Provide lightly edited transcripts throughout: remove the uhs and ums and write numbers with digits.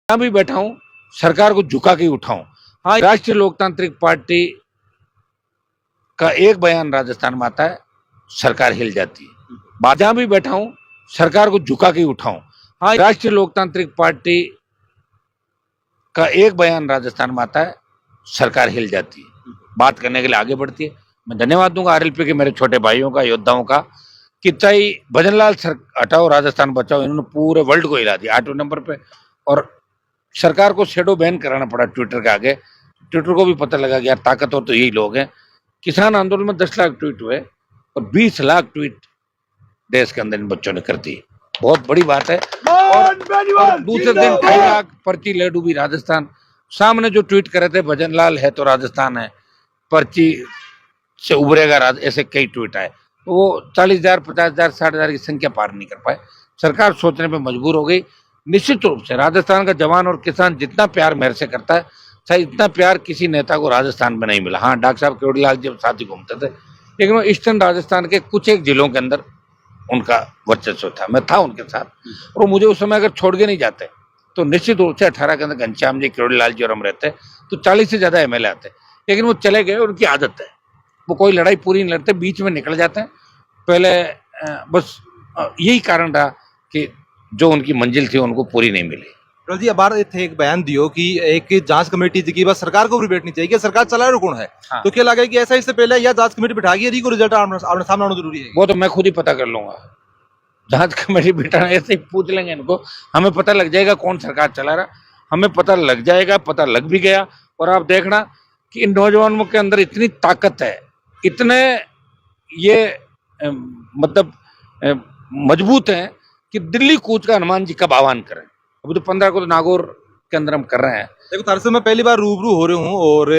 यहाँ भी बैठा हूँ, सरकार को झुका के उठाऊं। हाँ, राष्ट्रीय लोकतांत्रिक पार्टी का एक बयान राजस्थान में आता है, सरकार हिल जाती है। जहाँ भी बैठा हूँ, सरकार को झुका के उठाऊं। हाँ, राष्ट्रीय लोकतांत्रिक पार्टी का एक बयान राजस्थान में आता है, सरकार हिल जाती है, बात करने के लिए आगे बढ़ती है। मैं धन्यवाद दूंगा आरएलपी के मेरे छोटे भाइयों का, योद्धाओं का, कि चाहे भजनलाल सर हटाओ राजस्थान बचाओ, इन्होंने पूरे वर्ल्ड को हिला दिया 8वें नंबर पे। और सरकार को शेडो बैन कराना पड़ा ट्विटर के आगे। ट्विटर को भी पता लगा कि यार ताकतवर तो यही लोग हैं। किसान आंदोलन में 10 लाख ट्वीट हुए और 20 लाख ट्वीट देश के अंदर इन बच्चों ने कर दी। बहुत बड़ी बात है। और दूसरे दिन 2.5 लाख पर्ची ले डूबी राजस्थान। सामने जो ट्वीट करे थे, भजनलाल है तो राजस्थान है, पर्ची से उभरेगा ऐसे कई ट्वीट आए। तो वो 40,000, 50,000, 60,000 की संख्या पार नहीं कर पाए। सरकार सोचने पे मजबूर हो गई। निश्चित रूप से राजस्थान का जवान और किसान जितना प्यार मेरे से करता है, शायद इतना प्यार किसी नेता को राजस्थान में नहीं मिला। हाँ, डॉक्टर साहब केवड़ीलाल जब साथ ही घूमते थे, लेकिन वो ईस्टर्न राजस्थान के कुछ एक जिलों के अंदर उनका वर्चस्व था। मैं था उनके साथ, और मुझे उस समय अगर छोड़ के नहीं जाते तो निश्चित रूप से 18 के अंदर घनश्याम जी, केवड़ीलाल जी और हम रहते तो 40 से ज्यादा एमएलए आते। लेकिन वो चले गए, उनकी आदत है, वो कोई लड़ाई पूरी नहीं लड़ते, बीच में निकल जाते हैं। पहले बस यही कारण रहा कि जो उनकी मंजिल थी उनको पूरी नहीं मिली। जी अबार थे एक बयान दियो कि एक जांच कमेटी की बस सरकार को भी बैठनी चाहिए कि सरकार चला रहा कौन है। हाँ। तो क्या लगा कि ऐसा इससे पहले या जांच कमेटी बिठा के को रिजल्ट आपने सामने आना जरूरी है? वो तो मैं खुद ही पता कर लूंगा। जांच कमेटी बिठाना ऐसे ही पूछ लेंगे इनको, हमें पता लग जाएगा कौन सरकार चला रहा, हमें पता लग जाएगा, पता लग भी गया। और आप देखना कि इन नौजवानों के अंदर इतनी ताकत है, इतने ये मतलब मजबूत हैं कि दिल्ली कूच का हनुमान जी कब आह्वान करें। अभी तो 15 को तो नागौर के अंदर हम कर रहे हैं। देखो दरअसल मैं पहली बार रूबरू हो रहा हूँ और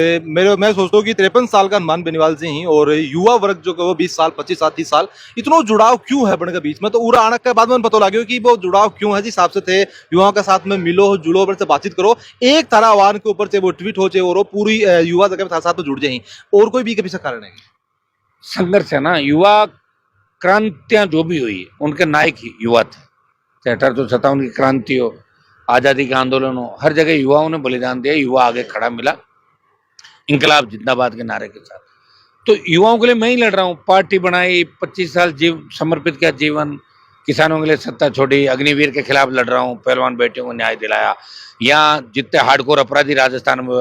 मैं सोचता हूँ कि 53 साल का हनुमान बेनीवाल जी ही और युवा वर्ग जो वो 20 साल 25 साल 30 साल इतना जुड़ाव क्यों है बड़े के बीच में। तो उरा आने के बाद में पता लगे कि वो जुड़ाव क्यों है। जिस हिसाब से थे युवाओं के साथ में मिलो जुड़ो बड़े से बातचीत करो, एक तरह आह्वान के ऊपर से वो ट्वीट हो चाहे और पूरी युवा जगह के साथ में जुड़ जाए। और कोई भी पीछे कारण है संघर्ष है ना। युवा क्रांतियां जो भी हुई उनके नायक ही युवा थे। चाहे 1857 की क्रांति हो, आजादी का आंदोलन हो, हर जगह युवाओं ने बलिदान दिया, युवा आगे खड़ा मिला इंकलाब जिंदाबाद के नारे के साथ। तो युवाओं के लिए मैं ही लड़ रहा हूँ। पार्टी बनाई, 25 साल समर्पित किया जीवन, किसानों के लिए सत्ता छोड़ी, अग्निवीर के खिलाफ लड़ रहा हूँ, पहलवान बेटियों को न्याय दिलाया। यहाँ जितने हार्डकोर अपराधी राजस्थान में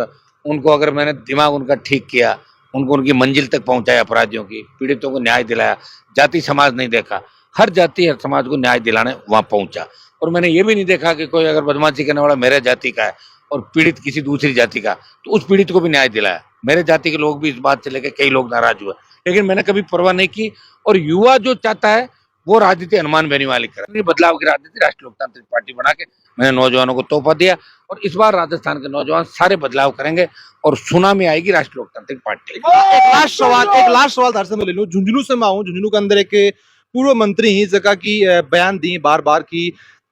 उनको अगर मैंने दिमाग उनका ठीक किया, उनको उनकी मंजिल तक पहुंचाया, अपराधियों की, पीड़ितों को न्याय दिलाया। जाति समाज नहीं देखा, हर जाति हर समाज को न्याय दिलाने वहां पहुंचा। और मैंने ये भी नहीं देखा कि कोई अगर बदमाशी करने वाला मेरे जाति का है और पीड़ित किसी दूसरी जाति का, तो उस पीड़ित को भी न्याय दिलाया। मेरे जाति के लोग भी इस बात से लेकर कई लोग नाराज हुए, लेकिन मैंने कभी परवाह नहीं की। और युवा जो चाहता है वो राजनीति हनुमान बेनीवाल कर, बदलाव की राजनीति राष्ट्रीय लोकतांत्रिक पार्टी बना के मैंने नौजवानों को तोहफा दिया। और इस बार राजस्थान के नौजवान सारे बदलाव करेंगे और सुनामी आएगी राष्ट्रीय लोकतांत्रिक पार्टी। एक लास्ट सवाल दरअसल मैं ले लूं। झुंझुनू से मैं आऊं। झुंझुनू के अंदर एक पूर्व मंत्री ही जगह की बयान दी बार बार की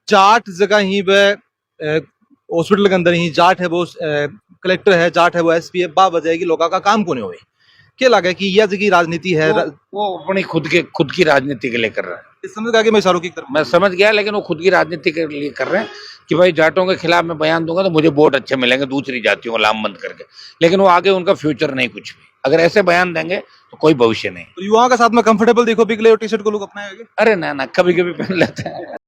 जाट जगह ही वह हॉस्पिटल के अंदर ही जाट है वो कलेक्टर है, जाट है वो एसपी है, बा वजह की लोगों का काम कोने हुए। क्या लगा कि यह जगह राजनीति है? वो अपनी खुद की राजनीति के लिए कर रहे हैं। इस समझ गया कि मैं इशारों की तरफ मैं समझ गया, लेकिन वो खुद की राजनीति के लिए कर रहे हैं कि भाई जाटों के खिलाफ मैं बयान दूंगा तो मुझे वोट अच्छे मिलेंगे दूसरी जातियों को लामबंद करके। लेकिन वो आगे उनका फ्यूचर नहीं कुछ भी। अगर ऐसे बयान देंगे तो कोई भविष्य नहीं। तो युवाओं के साथ में कंफर्टेबल देखो पिघले टी शर्ट को लोग अपनाएंगे। अरे ना, कभी कभी पहन लेते हैं।